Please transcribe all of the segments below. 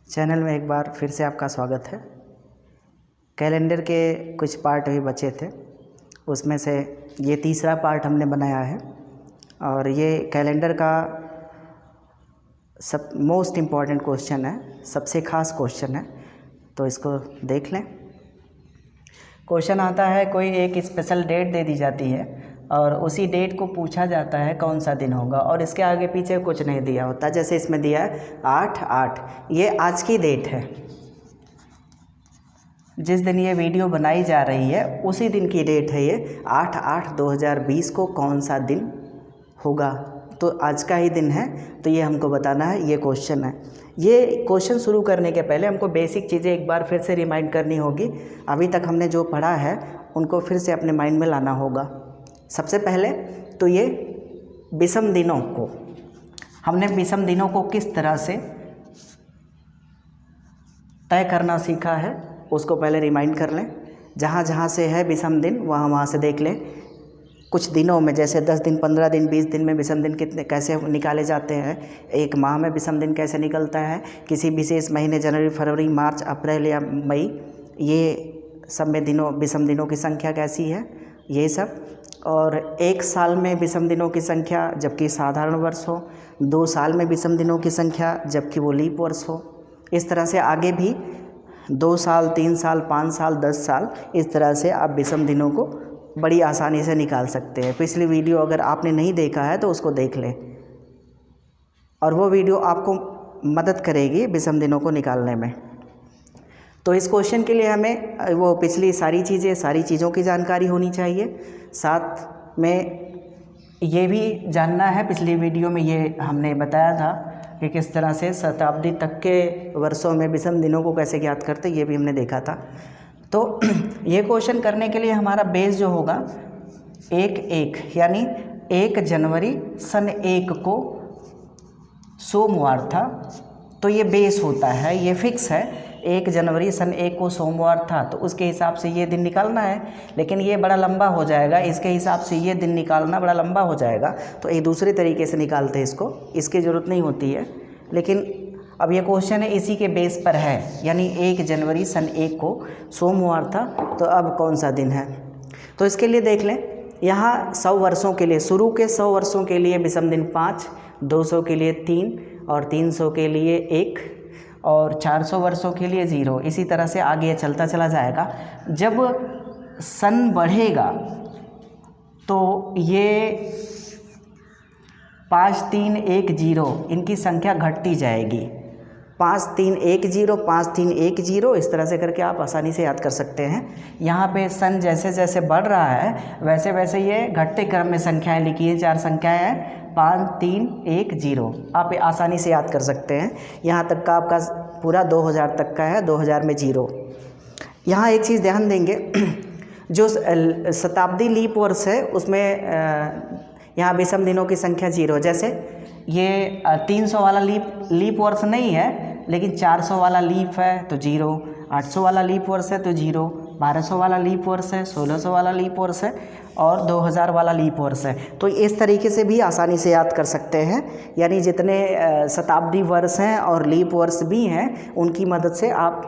Channel में एक बार फिर से आपका स्वागत है। कैलेंडर के कुछ पार्ट अभी बचे थे, उसमें से ये तीसरा पार्ट हमने बनाया है और ये कैलेंडर का सब मोस्ट इम्पॉर्टेंट क्वेश्चन है, सबसे ख़ास क्वेश्चन है, तो इसको देख लें। क्वेश्चन आता है, कोई एक स्पेशल डेट दे दी जाती है और उसी डेट को पूछा जाता है कौन सा दिन होगा, और इसके आगे पीछे कुछ नहीं दिया होता। जैसे इसमें दिया है 8/8, ये आज की डेट है, जिस दिन ये वीडियो बनाई जा रही है उसी दिन की डेट है ये 8/8/2020 को कौन सा दिन होगा, तो आज का ही दिन है, तो ये हमको बताना है। ये क्वेश्चन है। ये क्वेश्चन शुरू करने के पहले हमको बेसिक चीज़ें एक बार फिर से रिमाइंड करनी होगी। अभी तक हमने जो पढ़ा है उनको फिर से अपने माइंड में लाना होगा। सबसे पहले तो ये विषम दिनों को, हमने विषम दिनों को किस तरह से तय करना सीखा है उसको पहले रिमाइंड कर लें। जहाँ जहाँ से है विषम दिन वहाँ से देख लें। कुछ दिनों में जैसे 10 दिन, 15 दिन, 20 दिन में विषम दिन कितने कैसे निकाले जाते हैं, एक माह में विषम दिन कैसे निकलता है, किसी विशेष महीने जनवरी, फरवरी, मार्च, अप्रैल या मई, ये सब में दिनों विषम दिनों की संख्या कैसी है, ये सब। और एक साल में विषम दिनों की संख्या जबकि साधारण वर्ष हो, 2 साल में विषम दिनों की संख्या जबकि वो लीप वर्ष हो। इस तरह से आगे भी 2 साल, 3 साल, 5 साल, 10 साल, इस तरह से आप विषम दिनों को बड़ी आसानी से निकाल सकते हैं। पिछली वीडियो अगर आपने नहीं देखा है तो उसको देख लें, और वो वीडियो आपको मदद करेगी विषम दिनों को निकालने में। तो इस क्वेश्चन के लिए हमें वो पिछली सारी चीज़ों की जानकारी होनी चाहिए। साथ में ये भी जानना है, पिछली वीडियो में ये हमने बताया था कि किस तरह से शताब्दी तक के वर्षों में विषम दिनों को कैसे ज्ञात करते, ये भी हमने देखा था। तो ये क्वेश्चन करने के लिए हमारा बेस जो होगा 1/1 यानी 1 जनवरी सन 1 को सोमवार था, तो ये बेस होता है, ये फिक्स है। 1 जनवरी सन 1 को सोमवार था, तो उसके हिसाब से ये दिन निकालना है, लेकिन ये बड़ा लंबा हो जाएगा। इसके हिसाब से ये दिन निकालना बड़ा लंबा हो जाएगा, तो एक दूसरे तरीके से निकालते हैं इसको, इसकी ज़रूरत नहीं होती है। लेकिन अब ये क्वेश्चन है इसी के बेस पर है, यानी 1 जनवरी सन 1 को सोमवार था, तो अब कौन सा दिन है। तो इसके लिए देख लें, यहाँ 100 वर्षों के लिए, शुरू के 100 वर्षों के लिए विषम दिन 5, 200 के लिए 3 और 300 के लिए 1 और 400 वर्षों के लिए 0। इसी तरह से आगे चलता चला जाएगा। जब सन बढ़ेगा तो ये 5310 इनकी संख्या घटती जाएगी। 5310, 5310, इस तरह से करके आप आसानी से याद कर सकते हैं। यहाँ पे सन जैसे जैसे बढ़ रहा है वैसे वैसे ये घटते क्रम में संख्याएं लिखी हैं, 4 संख्याएं हैं, 5310, आप आसानी से याद कर सकते हैं। यहाँ तक का आपका पूरा 2000 तक का है, 2000 में 0। यहाँ एक चीज़ ध्यान देंगे, जो शताब्दी लीप वर्ष है उसमें यहाँ विषम दिनों की संख्या 0। जैसे ये 300 वाला लीप वर्ष नहीं है, लेकिन 400 वाला लीप है तो 0, 800 वाला लीप वर्ष है तो 0, 1200 वाला लीप वर्ष है, 1600 वाला लीप वर्ष है और 2000 वाला लीप वर्ष है। तो इस तरीके से भी आसानी से याद कर सकते हैं। यानी जितने शताब्दी वर्ष हैं और लीप वर्ष भी हैं, उनकी मदद से आप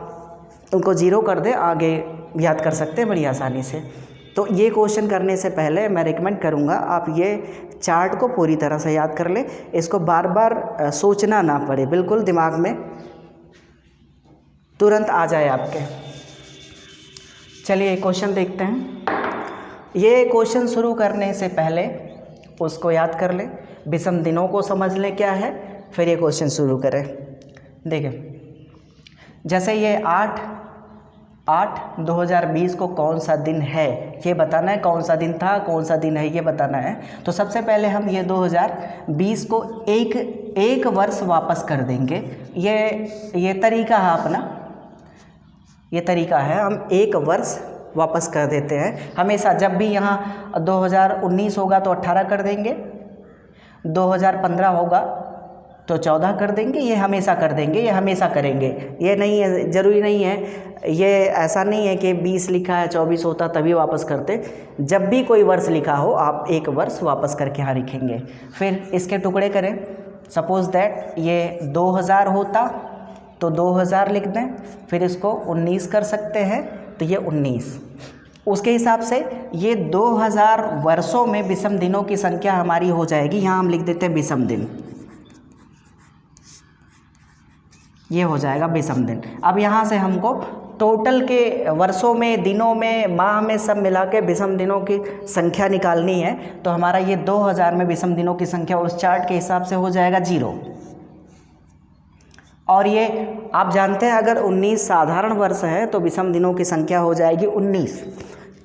उनको 0 कर दें, आगे याद कर सकते हैं बड़ी आसानी से। तो ये क्वेश्चन करने से पहले मैं रिकमेंड करूँगा आप ये चार्ट को पूरी तरह से याद कर लें, इसको बार बार सोचना ना पड़े, बिल्कुल दिमाग में तुरंत आ जाए आपके। चलिए क्वेश्चन देखते हैं। ये क्वेश्चन शुरू करने से पहले उसको याद कर लें, विषम दिनों को समझ लें क्या है, फिर ये क्वेश्चन शुरू करें। देखिए, जैसे ये 8/8/2020 को कौन सा दिन है ये बताना है, कौन सा दिन था, कौन सा दिन है ये बताना है। तो सबसे पहले हम ये 2020 को एक वर्ष वापस कर देंगे। ये तरीका है अपना, ये तरीका है, हम 1 वर्ष वापस कर देते हैं हमेशा। जब भी यहाँ 2019 होगा तो 18 कर देंगे, 2015 होगा तो 14 कर देंगे, ये हमेशा कर देंगे, ये हमेशा करेंगे। ये नहीं है, ज़रूरी नहीं है, ये ऐसा नहीं है कि 20 लिखा है 24 होता तभी वापस करते। जब भी कोई वर्ष लिखा हो आप 1 वर्ष वापस करके यहाँ लिखेंगे। फिर इसके टुकड़े करें, सपोज़ दैट ये 2000 होता तो 2000 लिख दें, फिर इसको 19 कर सकते हैं तो ये 19। उसके हिसाब से ये 2000 वर्षों में विषम दिनों की संख्या हमारी हो जाएगी। यहाँ हम लिख देते हैं विषम दिन, ये हो जाएगा विषम दिन। अब यहाँ से हमको टोटल के वर्षों में, दिनों में, माह में सब मिला के विषम दिनों की संख्या निकालनी है। तो हमारा ये 2000 में विषम दिनों की संख्या उस चार्ट के हिसाब से हो जाएगा 0। और ये आप जानते हैं अगर 19 साधारण वर्ष है तो विषम दिनों की संख्या हो जाएगी 19।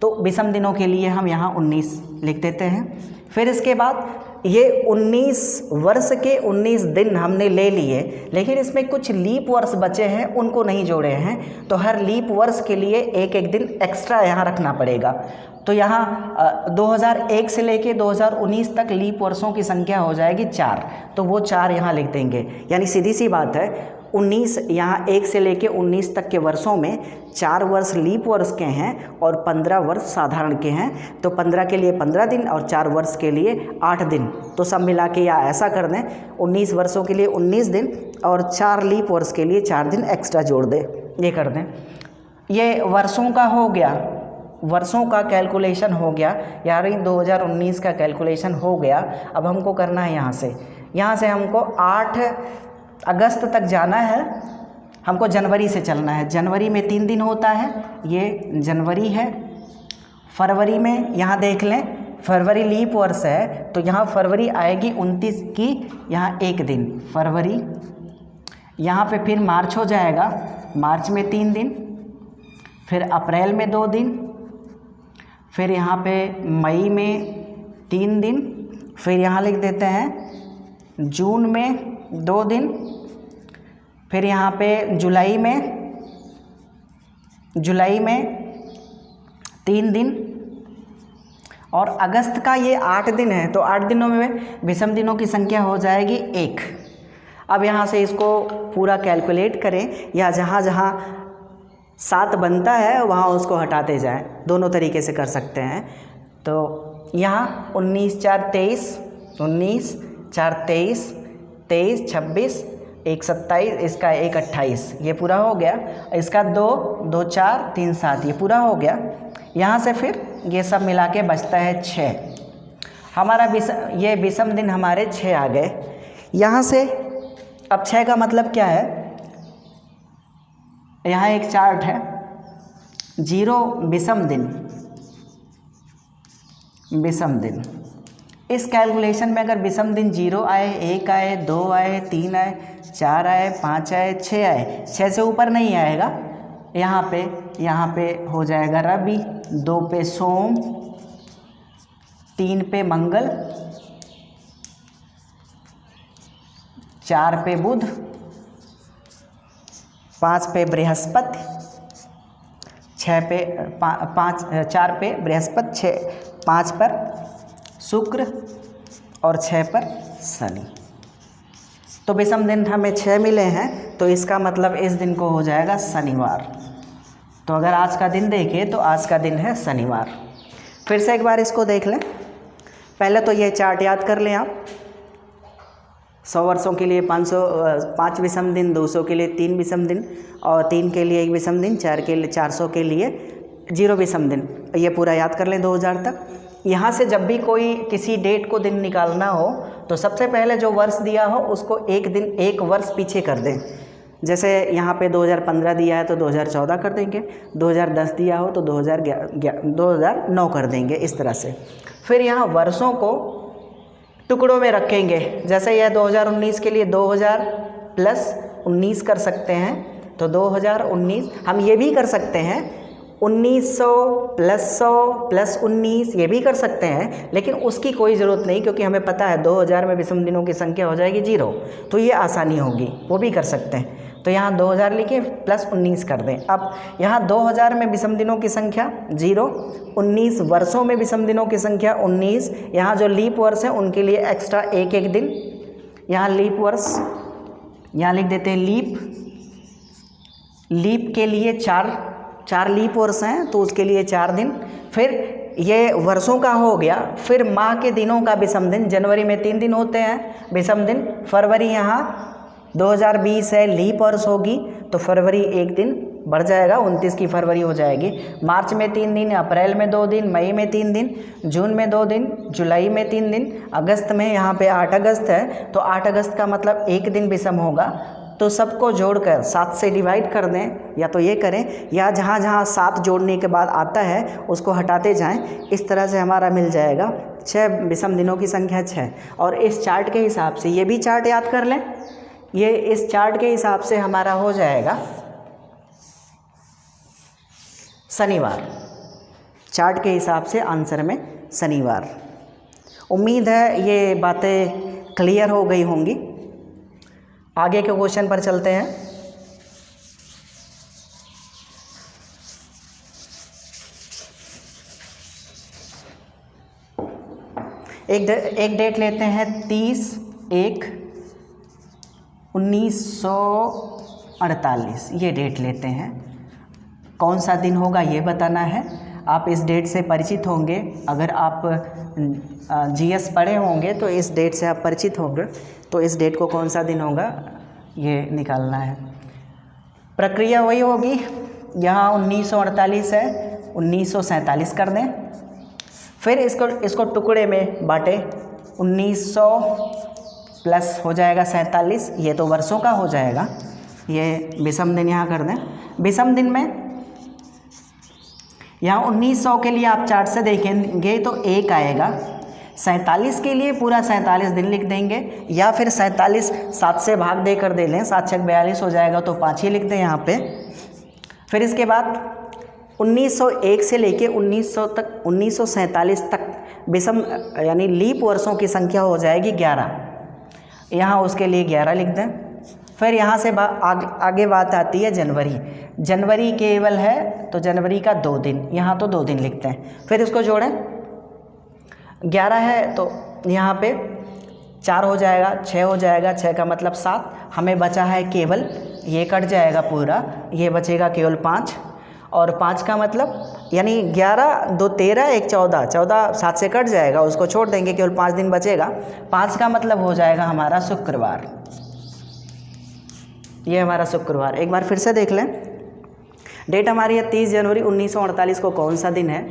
तो विषम दिनों के लिए हम यहाँ 19 लिख देते हैं। फिर इसके बाद ये 19 वर्ष के 19 दिन हमने ले लिए, लेकिन इसमें कुछ लीप वर्ष बचे हैं, उनको नहीं जोड़े हैं। तो हर लीप वर्ष के लिए एक एक दिन एक्स्ट्रा यहाँ रखना पड़ेगा। तो यहाँ 2001 से लेके 2019 तक लीप वर्षों की संख्या हो जाएगी 4। तो वो 4 यहाँ लिख देंगे। यानी सीधी सी बात है, 19 यहाँ 1 से लेके 19 तक के वर्षों में 4 वर्ष लीप वर्ष के हैं और 15 वर्ष साधारण के हैं। तो 15 के लिए 15 दिन और 4 वर्ष के लिए 8 दिन। तो सब मिला के या ऐसा कर दें, 19 वर्षों के लिए 19 दिन और 4 लीप वर्ष के लिए 4 दिन एक्स्ट्रा जोड़ दें, ये कर दें। ये वर्षों का हो गया, वर्षों का कैलकुलेशन हो गया, यानी 2019 का कैलकुलेशन हो गया। अब हमको करना है यहाँ से हमको 8 अगस्त तक जाना है। हमको जनवरी से चलना है। जनवरी में 3 दिन होता है, ये जनवरी है। फरवरी में यहाँ देख लें, फरवरी लीप वर्ष है तो यहाँ फरवरी आएगी 29 की, यहाँ 1 दिन फरवरी। यहाँ पे फिर मार्च हो जाएगा, मार्च में 3 दिन, फिर अप्रैल में 2 दिन, फिर यहाँ पे मई में 3 दिन, फिर यहाँ लिख देते हैं जून में 2 दिन, फिर यहाँ पे जुलाई में 3 दिन और अगस्त का ये 8 दिन है। तो 8 दिनों में विषम दिनों की संख्या हो जाएगी 1। अब यहाँ से इसको पूरा कैलकुलेट करें या जहाँ जहाँ 7 बनता है वहाँ उसको हटाते जाएं, दोनों तरीके से कर सकते हैं। तो यहाँ 19 4 23, 19 4 23, 23 26, 1 27, इसका 1 28, ये पूरा हो गया। इसका 2 2 4 3 7, ये पूरा हो गया। यहाँ से फिर ये सब मिला के बचता है 6। हमारा ये विषम दिन हमारे 6 आ गए। यहाँ से अब 6 का मतलब क्या है, यहाँ एक चार्ट है 0 विषम दिन, विषम दिन। इस कैलकुलेशन में अगर विषम दिन 0 आए, 1 आए, 2 आए, 3 आए, 4 आए, 5 आए, 6 आए, 6 से ऊपर नहीं आएगा। यहाँ पे हो जाएगा रवि, 2 पे सोम, 3 पे मंगल, 4 पे बुध, 5 पे बृहस्पति, 4 पे बृहस्पति, 5 पर शुक्र और 6 पर शनि। तो विषम दिन हमें 6 मिले हैं, तो इसका मतलब इस दिन को हो जाएगा शनिवार। तो अगर आज का दिन देखें तो आज का दिन है शनिवार। फिर से एक बार इसको देख लें। पहले तो ये चार्ट याद कर लें आप। 100 वर्षों के लिए 5 विषम दिन, 200 के लिए 3 विषम दिन और 3 के लिए 1 विषम दिन, 4 के लिए 400 के लिए 0 विषम दिन। ये पूरा याद कर लें 2000 तक। यहाँ से जब भी कोई किसी डेट को दिन निकालना हो तो सबसे पहले जो वर्ष दिया हो उसको एक वर्ष पीछे कर दें। जैसे यहाँ पे 2015 दिया है तो 2014 कर देंगे, 2010 दिया हो तो 2009 कर देंगे, इस तरह से। फिर यहाँ वर्षों को टुकड़ों में रखेंगे। जैसे यह 2019 के लिए 2000 प्लस 19 कर सकते हैं, तो 2019। हम ये भी कर सकते हैं 1900 प्लस 100 प्लस 19, ये भी कर सकते हैं, लेकिन उसकी कोई ज़रूरत नहीं, क्योंकि हमें पता है 2000 में विषम दिनों की संख्या हो जाएगी 0, तो ये आसानी होगी, वो भी कर सकते हैं। तो यहाँ 2000 लिखे प्लस 19 कर दें। अब यहाँ 2000 में विषम दिनों की संख्या 0, 19 वर्षों में विषम दिनों की संख्या 19, यहाँ जो लीप वर्ष है उनके लिए एक्स्ट्रा एक दिन। यहाँ लीप वर्ष यहाँ लिख देते हैं लीप के लिए 4 लीप वर्ष हैं तो उसके लिए 4 दिन। फिर ये वर्षों का हो गया। फिर माह के दिनों का विषम दिन, जनवरी में 3 दिन होते हैं विषम दिन, फरवरी यहाँ 2020 है, लीप वर्ष होगी तो फरवरी एक दिन बढ़ जाएगा, 29 की फरवरी हो जाएगी। मार्च में 3 दिन, अप्रैल में 2 दिन, मई में 3 दिन, जून में 2 दिन, जुलाई में 3 दिन, अगस्त में यहाँ पे 8 अगस्त है तो 8 अगस्त का मतलब एक दिन विषम होगा। तो सबको जोड़कर 7 से डिवाइड कर दें, या तो ये करें या जहाँ जहाँ 7 जोड़ने के बाद आता है उसको हटाते जाएं। इस तरह से हमारा मिल जाएगा 6 विषम दिनों की संख्या 6। और इस चार्ट के हिसाब से, ये भी चार्ट याद कर लें, ये इस चार्ट के हिसाब से हमारा हो जाएगा शनिवार। चार्ट के हिसाब से आंसर में शनिवार। उम्मीद है ये बातें क्लियर हो गई होंगी। आगे के क्वेश्चन पर चलते हैं। एक डेट लेते हैं 30/1/1948, ये डेट लेते हैं। कौन सा दिन होगा ये बताना है। आप इस डेट से परिचित होंगे, अगर आप जीएस पढ़े होंगे तो इस डेट से आप परिचित होंगे। तो इस डेट को कौन सा दिन होगा ये निकालना है। प्रक्रिया वही होगी, यहाँ 1948 है, 1947 कर दें, फिर इसको टुकड़े में बांटें। 1900 प्लस हो जाएगा 47, ये तो वर्षों का हो जाएगा। ये विषम दिन यहाँ कर दें। विषम दिन में यहाँ 1900 के लिए आप चार्ट से देखेंगे तो 1 आएगा। 47 के लिए पूरा 47 दिन लिख देंगे, या फिर 47 7 से भाग दे कर दे लें, 7 छक 42 हो जाएगा तो 5 ही लिख दें यहाँ पे। फिर इसके बाद 1901 से लेके 1947 तक विषम यानी लीप वर्षों की संख्या हो जाएगी 11। यहाँ उसके लिए 11 लिख दें। फिर यहाँ से आगे बात आती है जनवरी। जनवरी केवल है तो जनवरी का 2 दिन, यहाँ तो 2 दिन लिखते हैं। फिर इसको जोड़ें, 11 है तो यहाँ पे 4 हो जाएगा, 6 हो जाएगा, 6 का मतलब 7। हमें बचा है केवल, ये कट जाएगा पूरा, ये बचेगा केवल 5। और 5 का मतलब यानी 11 2 13 1 14, 14 7 से कट जाएगा, उसको छोड़ देंगे, केवल 5 दिन बचेगा। 5 का मतलब हो जाएगा हमारा शुक्रवार। ये हमारा शुक्रवार। एक बार फिर से देख लें, डेट हमारी है 30 जनवरी 1948 को कौन सा दिन है,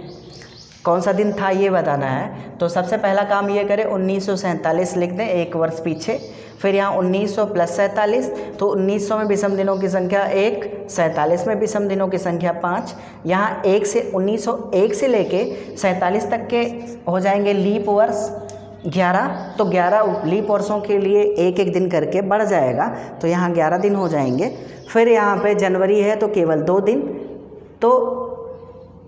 कौन सा दिन था ये बताना है। तो सबसे पहला काम ये करें, 1947 लिख दें, 1 वर्ष पीछे। फिर यहाँ 1900 प्लस 47, तो 1900 में विषम दिनों की संख्या 1, 47 में विषम दिनों की संख्या 5। यहाँ 1 से 1901 से लेके 47 तक के हो जाएंगे लीप वर्ष 11। तो 11 लीप वर्षों के लिए एक एक दिन करके बढ़ जाएगा, तो यहाँ 11 दिन हो जाएंगे। फिर यहाँ पे जनवरी है तो केवल 2 दिन, तो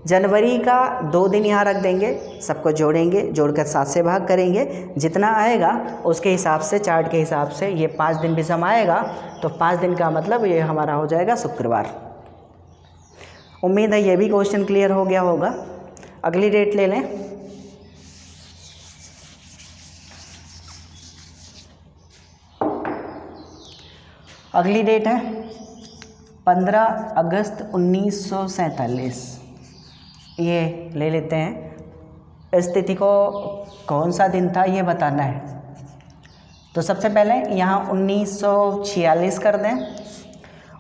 जनवरी का 2 दिन यहाँ रख देंगे, सबको जोड़ेंगे, जोड़कर 7 से भाग करेंगे, जितना आएगा उसके हिसाब से, चार्ट के हिसाब से ये 5 दिन विषम आएगा। तो 5 दिन का मतलब ये हमारा हो जाएगा शुक्रवार। उम्मीद है ये भी क्वेश्चन क्लियर हो गया होगा। अगली डेट ले लें। अगली डेट है 15 अगस्त 1947। ये ले लेते हैं। इस तिथि को कौन सा दिन था ये बताना है। तो सबसे पहले यहाँ 1946 कर दें।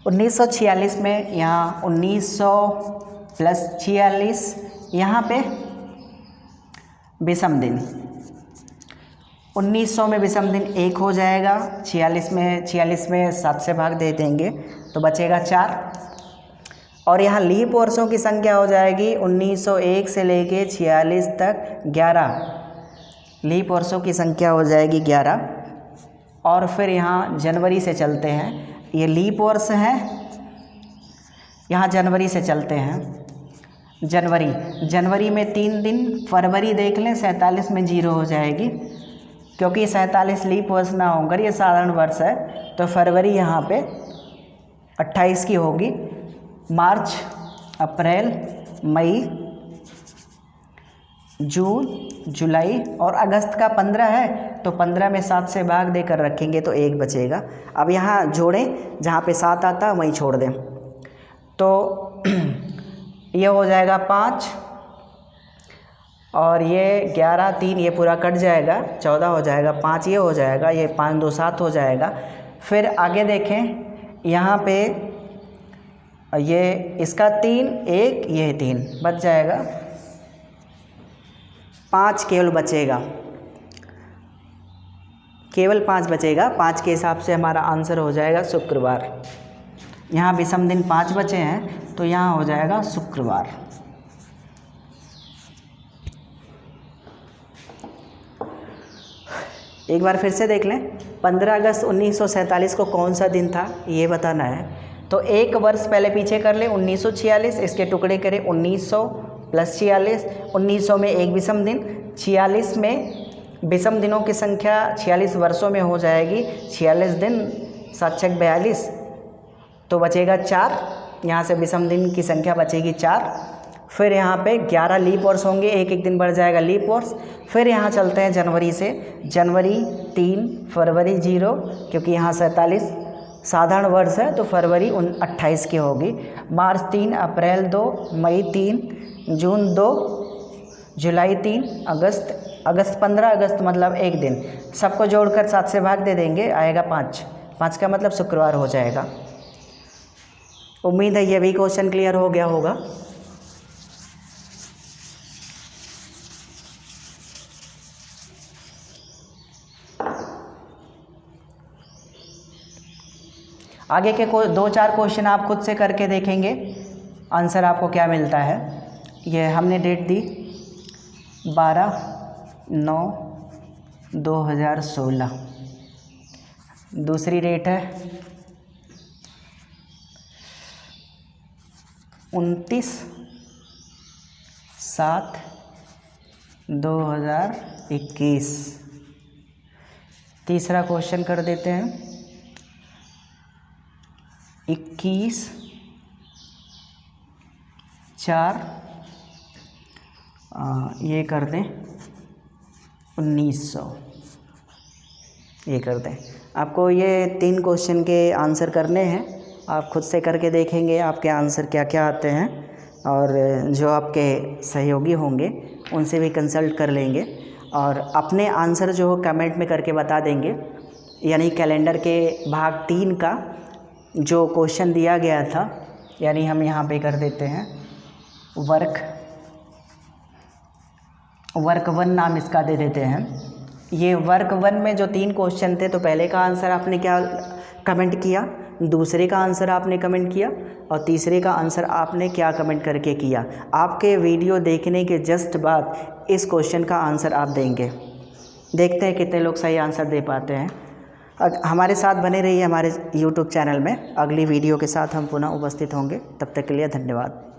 1946 में यहाँ 1900 प्लस 46, यहाँ पे विषम दिन। 1900 में विषम दिन 1 हो जाएगा, 46 में 7 से भाग दे देंगे तो बचेगा 4। और यहाँ लीप वर्षों की संख्या हो जाएगी 1901 से लेके 46 तक 11। लीप वर्षों की संख्या हो जाएगी 11। और फिर यहाँ जनवरी से चलते हैं, ये लीप वर्ष है, यहाँ जनवरी से चलते हैं। जनवरी में 3 दिन, फरवरी देख लें, 47 में 0 हो जाएगी, क्योंकि 47 लीप वर्ष ना होकर ये साधारण वर्ष है। तो फरवरी यहाँ पे 28 की होगी। मार्च, अप्रैल, मई, जून, जुलाई और अगस्त का 15 है, तो 15 में 7 से भाग देकर रखेंगे तो 1 बचेगा। अब यहाँ जोड़ें, जहाँ पे 7 आता वहीं छोड़ दें, तो ये हो जाएगा 5 और ये 11 3, ये पूरा कट जाएगा, 14 हो जाएगा, 5 ये हो जाएगा, ये 5 2 7 हो जाएगा। फिर आगे देखें, यहाँ पे ये इसका 3, 1, ये 3 बच जाएगा, 5 केवल बचेगा, केवल 5 बचेगा। 5 के हिसाब से हमारा आंसर हो जाएगा शुक्रवार। यहाँ विषम दिन 5 बचे हैं तो यहाँ हो जाएगा शुक्रवार। एक बार फिर से देख लें, 15 अगस्त 1947 को कौन सा दिन था ये बताना है। तो एक वर्ष पहले पीछे कर ले, 1946, इसके टुकड़े करें 1900 + 46, 1900 में एक विषम दिन, 46 में विषम दिनों की संख्या 46 वर्षों में हो जाएगी, 46 दिन 7 × 42, तो बचेगा 4, यहाँ से विषम दिन की संख्या बचेगी 4। फिर यहाँ पे 11 लीप वर्ष होंगे, एक एक दिन बढ़ जाएगा लीप वर्ष। फिर यहाँ चलते हैं जनवरी से, जनवरी 3, फरवरी 0, क्योंकि यहाँ 47 साधारण वर्ष है तो फरवरी 28 की होगी, मार्च 3, अप्रैल 2, मई 3, जून 2, जुलाई 3, अगस्त 15 अगस्त मतलब एक दिन, सबको जोड़कर 7 से भाग दे देंगे, आएगा 5, 5 का मतलब शुक्रवार हो जाएगा। उम्मीद है ये भी क्वेश्चन क्लियर हो गया होगा। आगे के 2-4 क्वेश्चन आप खुद से करके देखेंगे, आंसर आपको क्या मिलता है। ये हमने डेट दी 12/9/2016, दूसरी डेट है 29/7/2021। तीसरा क्वेश्चन कर देते हैं 21/4, ये कर दें 1900, ये कर दें। आपको ये 3 क्वेश्चन के आंसर करने हैं, आप खुद से करके देखेंगे आपके आंसर क्या क्या आते हैं, और जो आपके सहयोगी होंगे उनसे भी कंसल्ट कर लेंगे और अपने आंसर जो हो कमेंट में करके बता देंगे। यानी कैलेंडर के भाग 3 का जो क्वेश्चन दिया गया था, यानी हम यहाँ पे कर देते हैं वर्क 1 नाम इसका दे देते हैं। ये वर्क 1 में जो 3 क्वेश्चन थे, तो पहले का आंसर आपने क्या कमेंट किया, दूसरे का आंसर आपने कमेंट किया, और तीसरे का आंसर आपने क्या कमेंट करके किया। आपके वीडियो देखने के जस्ट बाद इस क्वेश्चन का आंसर आप देंगे। देखते हैं कितने लोग सही आंसर दे पाते हैं। हमारे साथ बने रहिए हमारे YouTube चैनल में। अगली वीडियो के साथ हम पुनः उपस्थित होंगे, तब तक के लिए धन्यवाद।